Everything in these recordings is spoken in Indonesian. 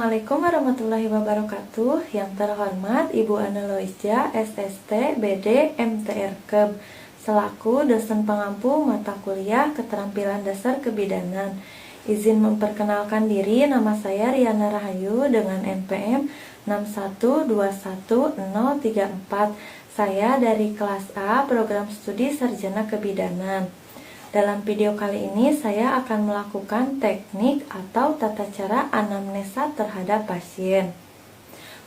Assalamualaikum warahmatullahi wabarakatuh. Yang terhormat Ibu Ana Loisja, SST, BD, MTR Keb, selaku dosen pengampu mata kuliah Keterampilan Dasar Kebidanan. Izin memperkenalkan diri, nama saya Riana Rahayu dengan NPM 6121034. Saya dari kelas A, program studi Sarjana Kebidanan. Dalam video kali ini saya akan melakukan teknik atau tata cara anamnesa terhadap pasien.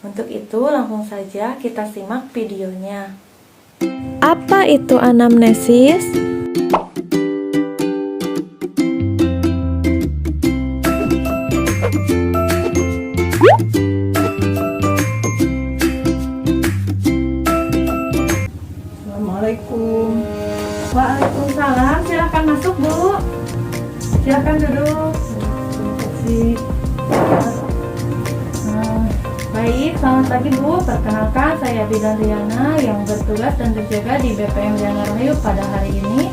Untuk itu langsung saja kita simak videonya. Apa itu anamnesis? Assalamualaikum. Waalaikumsalam, silahkan masuk Bu. Silahkan duduk. Baik, selamat pagi Bu. Perkenalkan, saya Bidan Riana yang bertugas dan berjaga di BPM Riana Rahayu pada hari ini.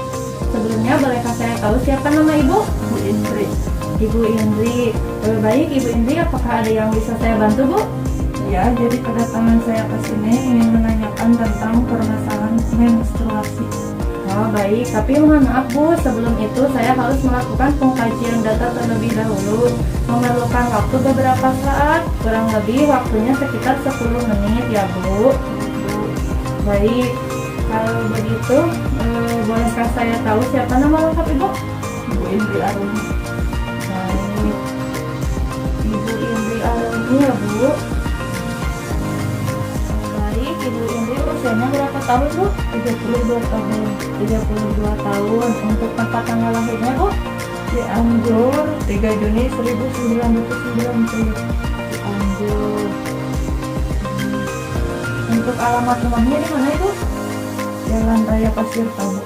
Sebelumnya, bolehkah saya tahu siapa nama Ibu? Bu Indri. Ibu Indri. Baik, Ibu Indri, apakah ada yang bisa saya bantu Bu? Ya, jadi kedatangan saya ke sini ingin menanyakan tentang permasalahan menstruasi. Oh baik, tapi mohon maaf Bu, sebelum itu saya harus melakukan pengkajian data terlebih dahulu. Memerlukan waktu beberapa saat, kurang lebih waktunya sekitar 10 menit ya Bu. Baik, kalau begitu bolehkah saya tahu siapa nama lengkap Ibu? Bu Indri Arumi. Baik, Ibu Indri Arumi ya Bu. Baik, Ibu Indri usianya berapa tahun Bu? 32 tahun. 32 tahun. Untuk tempat tanggal lahirnya Bu? Cianjur, 3 Juni 1990. Cianjur. Untuk alamat rumahnya di mana Ibu? Jalan Raya Pasir Tabu.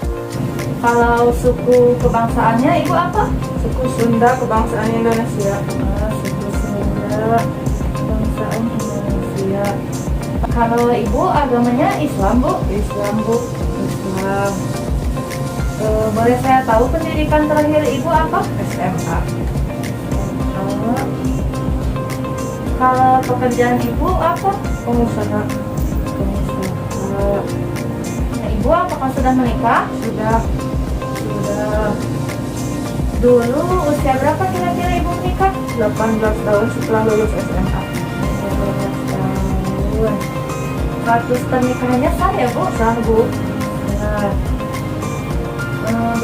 Kalau suku kebangsaannya Ibu apa? Suku Sunda, kebangsaan Indonesia. Suku Sunda, kebangsaan Indonesia. Kalau Ibu agamanya Islam Bu? Islam Bu. Islam. Boleh saya tahu pendidikan terakhir Ibu apa? SMA. Kalau pekerjaan Ibu apa? Pengusaha. Pengusaha. Nah, Ibu apakah sudah menikah? Sudah. Sudah. Dulu usia berapa kira-kira Ibu menikah? 18 tahun setelah lulus SMA. 18 tahun. Status pernikahannya sah ya Bu? Sah Bu. Benar.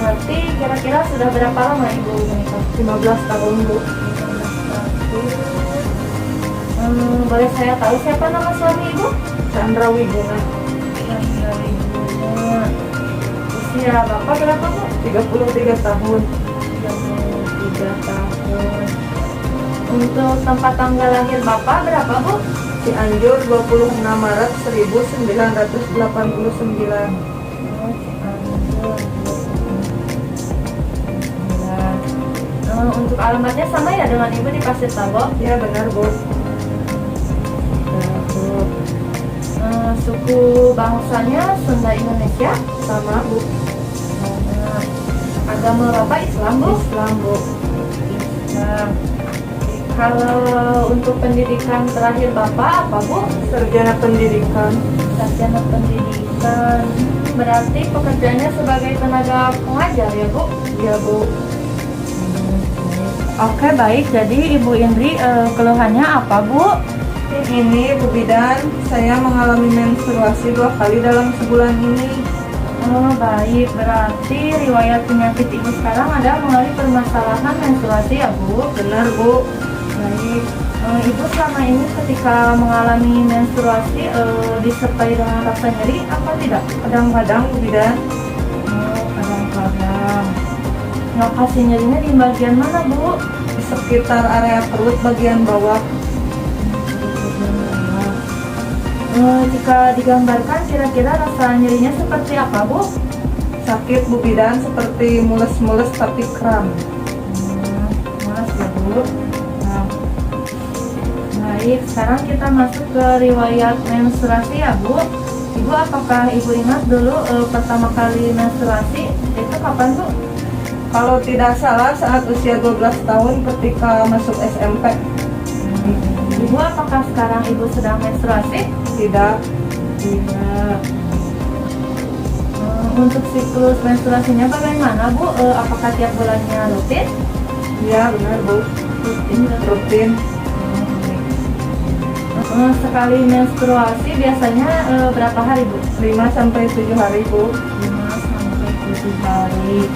Berarti kira-kira sudah berapa lama Ibu menikah? 15 tahun Bu. 15 tahun. Boleh saya tahu siapa nama suami Ibu? Chandra Wiguna. Chandra Wiguna. Usia Bapak berapa Bu? 33 tahun. 33 tahun. Untuk tempat tanggal lahir Bapak berapa Bu? Cianjur, 26 Maret 1989. Untuk alamatnya sama ya dengan Ibu di Pasir Tabo? Ya benar Bu. Suku bangsanya Sunda Indonesia? Sama Bu. Agama Bapak Islam Bu? Islam Bu. Islam. Kalau untuk pendidikan terakhir Bapak apa Bu? Sarjana pendidikan. Sarjana pendidikan. Berarti pekerjaannya sebagai tenaga pengajar ya Bu? Ya Bu. Oke baik, jadi Ibu Indri keluhannya apa Bu? Ini Bu Bidan, saya mengalami menstruasi 2 kali dalam sebulan ini. Oh baik, berarti riwayat penyakit Ibu sekarang ada mengalami permasalahan menstruasi ya Bu? Benar Bu. Baik, Ibu selama ini ketika mengalami menstruasi disertai dengan rasa nyeri apa tidak? Kadang-kadang Bu Bidan. Oh kadang-kadang. Lokasi nyerinya di bagian mana Bu? Di sekitar area perut bagian bawah. Jika digambarkan kira-kira rasa nyerinya seperti apa Bu? Sakit Bu Bidan, seperti mules-mules tapi kram. Mules ya Bu. Nah, baik, sekarang kita masuk ke riwayat menstruasi ya Bu. Ibu apakah Ibu ingat dulu pertama kali menstruasi itu kapan Bu? Kalau tidak salah saat usia 12 tahun ketika masuk SMP. Ibu, apakah sekarang Ibu sedang menstruasi? Tidak. Tidak. Untuk siklus menstruasinya bagaimana, Bu? Apakah tiap bulannya rutin? Iya benar Bu. Rutin. Sekali menstruasi biasanya berapa hari, Bu? 5 sampai 7 hari Bu. 5 sampai 7 hari.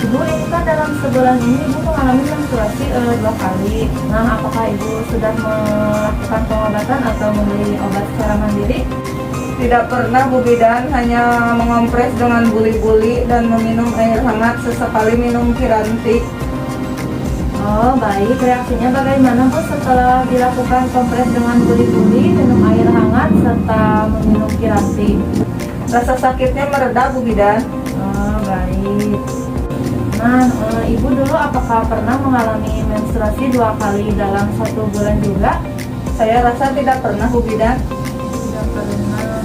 Ibu, ini kan dalam sebulan ini Ibu mengalami menstruasi 2 kali. Nah, apakah Ibu sudah melakukan pengobatan atau membeli obat secara mandiri? Tidak pernah Bu Bidan, hanya mengompres dengan buli-buli dan meminum air hangat, sesekali minum Kiranti. Oh, baik. Reaksinya bagaimana, Bu, setelah dilakukan kompres dengan buli-buli, minum air hangat, serta meminum Kiranti? Rasa sakitnya mereda Bu Bidan. Oh, baik. Nah, Ibu dulu apakah pernah mengalami menstruasi 2 kali dalam 1 bulan juga? Saya rasa tidak pernah Bu Bidan. Tidak pernah.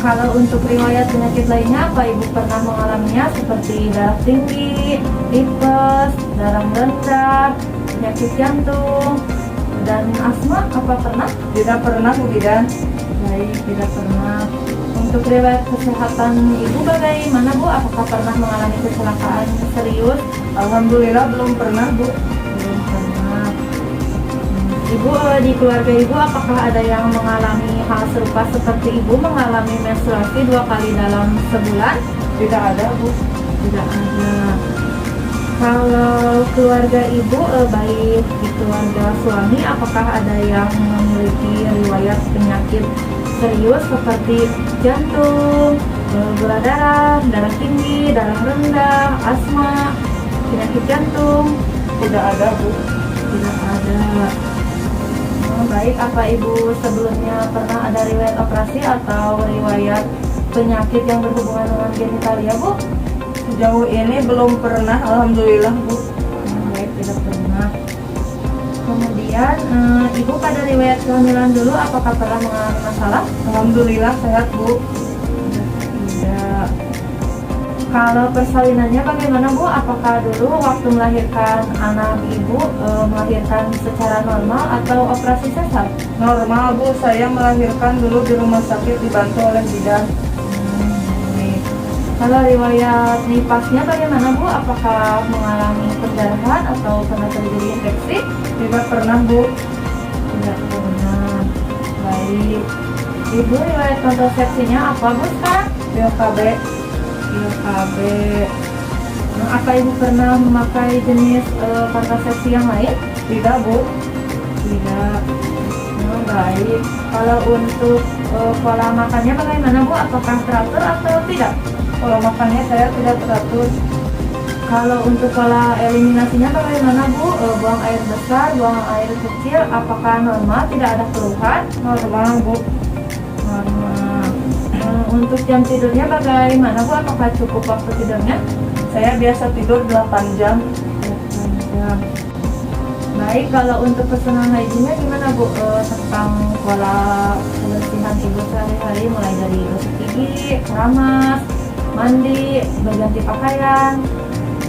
Kalau untuk riwayat penyakit lainnya, apa Ibu pernah mengalaminya seperti darah tinggi, tipes, darah rendah, penyakit jantung, dan asma? Apa pernah? Tidak pernah Bu Bidan. Baik, tidak pernah. Untuk riwayat kesehatan Ibu bagaimana, Bu? Apakah pernah mengalami kecelakaan serius? Alhamdulillah belum pernah Bu. Belum pernah. Ibu, di keluarga Ibu apakah ada yang mengalami hal serupa seperti Ibu mengalami menstruasi 2 kali dalam sebulan? Tidak ada Bu. Tidak ada. Kalau keluarga Ibu, baik di keluarga suami, apakah ada yang memiliki riwayat penyakit serius seperti jantung, gula darah, darah tinggi, darah rendah, asma, penyakit jantung? Tidak ada Bu. Tidak ada. Baik, apa Ibu sebelumnya pernah ada riwayat operasi atau riwayat penyakit yang berhubungan dengan genitalia, Bu? Sejauh ini belum pernah, alhamdulillah Bu. Baik, tidak pernah. Kemudian, Ibu pada riwayat kehamilan dulu apakah pernah mengalami masalah? Alhamdulillah sehat Bu. Tidak. Kalau persalinannya bagaimana, Bu? Apakah dulu waktu melahirkan anak Ibu melahirkan secara normal atau operasi sesar? Normal Bu, saya melahirkan dulu di rumah sakit dibantu oleh bidan. Baik. Kalau riwayat nipasnya bagaimana, Bu? Apakah mengalami pendarahan atau pernah terjadi infeksi? Tidak pernah Bu. Tidak pernah. Baik. Ibu, riwayat kontrasepsinya apa, Bu, sekarang? BKB. KB. Apa Ibu pernah memakai jenis kontrasepsi yang lain? Tidak Bu. Tidak. Baik. Kalau untuk pola makannya bagaimana, Bu? Apakah teratur atau tidak? Pola makannya saya tidak teratur. Kalau untuk pola eliminasinya bagaimana, Bu? Buang air besar, buang air kecil, apakah normal? Tidak ada keluhan? Normal Bu. Normal. Untuk jam tidurnya bagaimana, Bu? Apakah cukup waktu tidurnya? Saya biasa tidur 8 jam. 8 jam. Baik, kalau untuk personal hygiene gimana, Bu? Tentang pola kebersihan Ibu sehari-hari, mulai dari gosok gigi, keramas, mandi, berganti pakaian.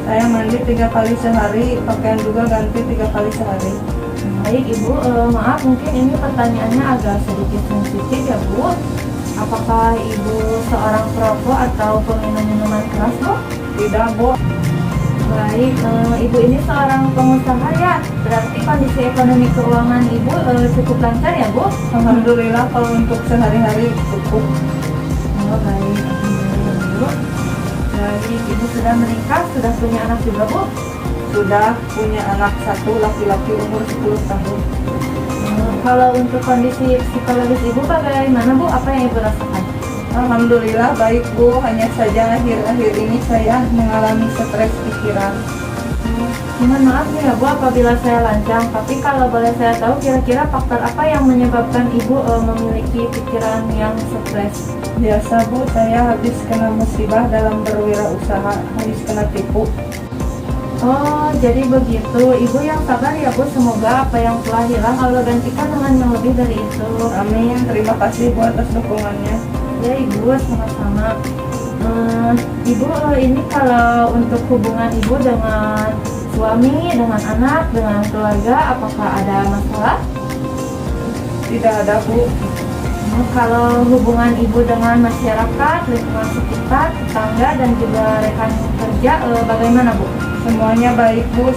Saya mandi 3 kali sehari, pakaian juga ganti 3 kali sehari. Baik Ibu, maaf mungkin ini pertanyaannya agak sedikit sensitif ya, Bu. Apakah Ibu seorang perokok atau peminum minuman keras, Bu? Tidak Bu. Baik, Ibu ini seorang pengusaha ya, berarti kondisi ekonomi keuangan Ibu cukup lancar ya, Bu? Alhamdulillah kalau untuk sehari-hari cukup. Oh, baik, alhamdulillah, Bu. Baik, Ibu sudah menikah, sudah punya anak juga, Bu? Sudah punya anak 1 laki-laki umur 10 tahun. Kalau untuk kondisi psikologis Ibu bagaimana, Bu? Apa yang Ibu rasakan? Alhamdulillah baik Bu, hanya saja akhir-akhir ini saya mengalami stres pikiran. Mohon maaf nih ya, Bu, apabila saya lancang, tapi kalau boleh saya tahu kira-kira faktor apa yang menyebabkan Ibu memiliki pikiran yang stres? Biasa Bu, saya habis kena musibah dalam berwirausaha, habis kena tipu. Oh, jadi begitu. Ibu yang sabar ya, Bu. Semoga apa yang telah hilang Allah gantikan dengan yang lebih dari itu. Amin, terima kasih Bu atas dukungannya. Ya Ibu, sama-sama. Ibu, ini kalau untuk hubungan Ibu dengan suami, dengan anak, dengan keluarga, apakah ada masalah? Tidak ada, Bu. Kalau hubungan Ibu dengan masyarakat, lingkungan sekitar, tetangga, dan juga rekan kerja, bagaimana Bu? Semuanya baik, Bu.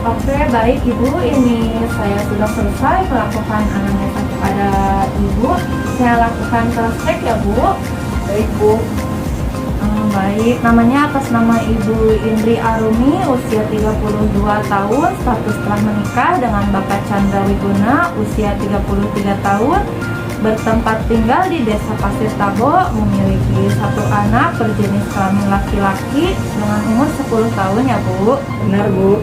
Oke, baik Ibu, ini saya sudah selesai melakukan anamnesa kepada Ibu. Saya lakukan cross check ya Bu. Baik, Bu. Baik, namanya atas nama Ibu Indri Arumi, usia 32 tahun, status telah menikah dengan Bapak Chandra Wiguna, usia 33 tahun, bertempat tinggal di Desa Pasir Tabo, memiliki satu anak berjenis kelamin laki-laki dengan umur 10 tahun ya Bu. Benar, Bu.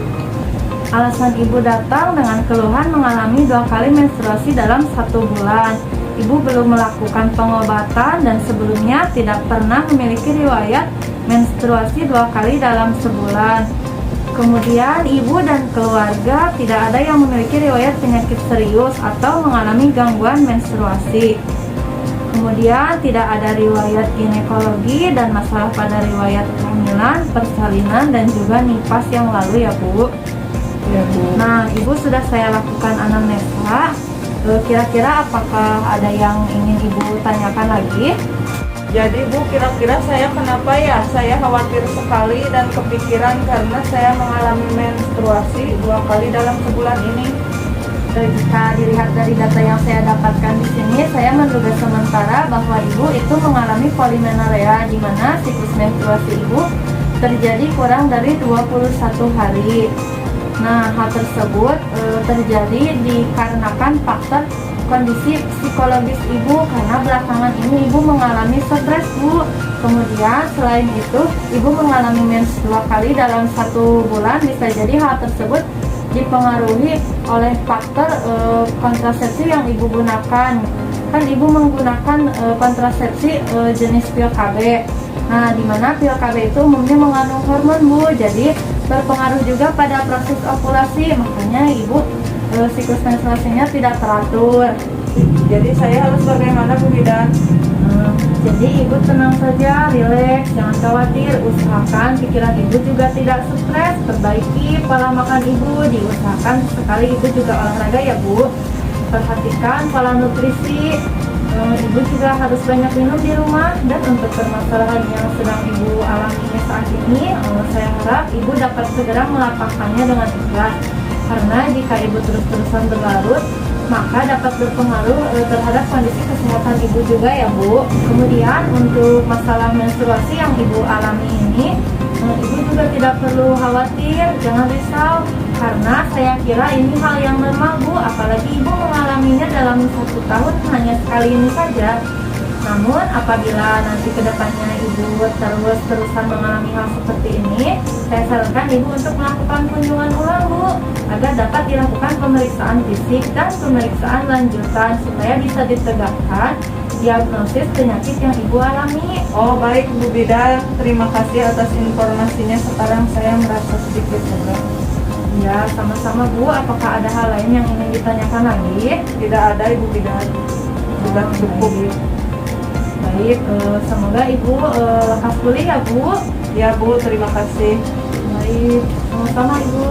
Alasan Ibu datang dengan keluhan mengalami 2 kali menstruasi dalam 1 bulan. Ibu belum melakukan pengobatan dan sebelumnya tidak pernah memiliki riwayat menstruasi 2 kali dalam sebulan. Kemudian Ibu dan keluarga tidak ada yang memiliki riwayat penyakit serius atau mengalami gangguan menstruasi. Kemudian tidak ada riwayat ginekologi dan masalah pada riwayat kehamilan, persalinan, dan juga nifas yang lalu ya Bu. Ya, Bu. Nah, Ibu sudah saya lakukan anamnesa. Kira-kira apakah ada yang ingin Ibu tanyakan lagi? Jadi, Bu, kira-kira saya kenapa ya? Saya khawatir sekali dan kepikiran karena saya mengalami menstruasi 2 kali dalam sebulan ini. Jika dilihat dari data yang saya dapatkan di sini, saya menduga sementara bahwa Ibu itu mengalami polimenorrea, di mana siklus menstruasi Ibu terjadi kurang dari 21 hari. Nah, hal tersebut terjadi dikarenakan faktor kondisi psikologis Ibu, karena belakangan ini Ibu mengalami stres Bu. Kemudian selain itu Ibu mengalami mens 2 kali dalam 1 bulan. Bisa jadi hal tersebut dipengaruhi oleh faktor kontrasepsi yang Ibu gunakan. Kan Ibu menggunakan kontrasepsi jenis pil KB. Nah, di mana pil KB itu umumnya mengandung hormon Bu, jadi berpengaruh juga pada proses ovulasi. Makanya Ibu siklus menstruasinya tidak teratur. Jadi saya harus bagaimana, Bu Bidan? Jadi Ibu tenang saja, rileks, jangan khawatir. Usahakan pikiran Ibu juga tidak stres. Perbaiki pola makan Ibu, diusahakan sekali Ibu juga olahraga ya Bu. Perhatikan pola nutrisi. Ibu juga harus banyak minum di rumah. Dan untuk permasalahan yang sedang Ibu alami saat ini, saya harap Ibu dapat segera melapangkannya dengan ikhlas. Karena jika Ibu terus-terusan berlarut, maka dapat berpengaruh terhadap kondisi kesehatan Ibu juga ya Bu. Kemudian untuk masalah menstruasi yang Ibu alami ini, Ibu juga tidak perlu khawatir, jangan risau. Karena saya kira ini hal yang normal Bu, apalagi Ibu mengalaminya dalam 1 tahun hanya sekali ini saja. Namun apabila nanti kedepannya Ibu terus-terusan mengalami hal seperti ini, saya sarankan Ibu untuk melakukan kunjungan ulang Bu, agar dapat dilakukan pemeriksaan fisik dan pemeriksaan lanjutan supaya bisa ditegakkan diagnosis penyakit yang Ibu alami. Oh, baik Bu Bidan, terima kasih atas informasinya. Sekarang saya merasa sedikit lega. Ya, sama-sama Bu. Apakah ada hal lain yang ingin ditanyakan lagi? Tidak ada, Ibu Bidan. Sudah cukup. Baik, semoga Ibu lekas pulih ya Bu. Ya Bu, terima kasih. Baik, sama-sama Ibu.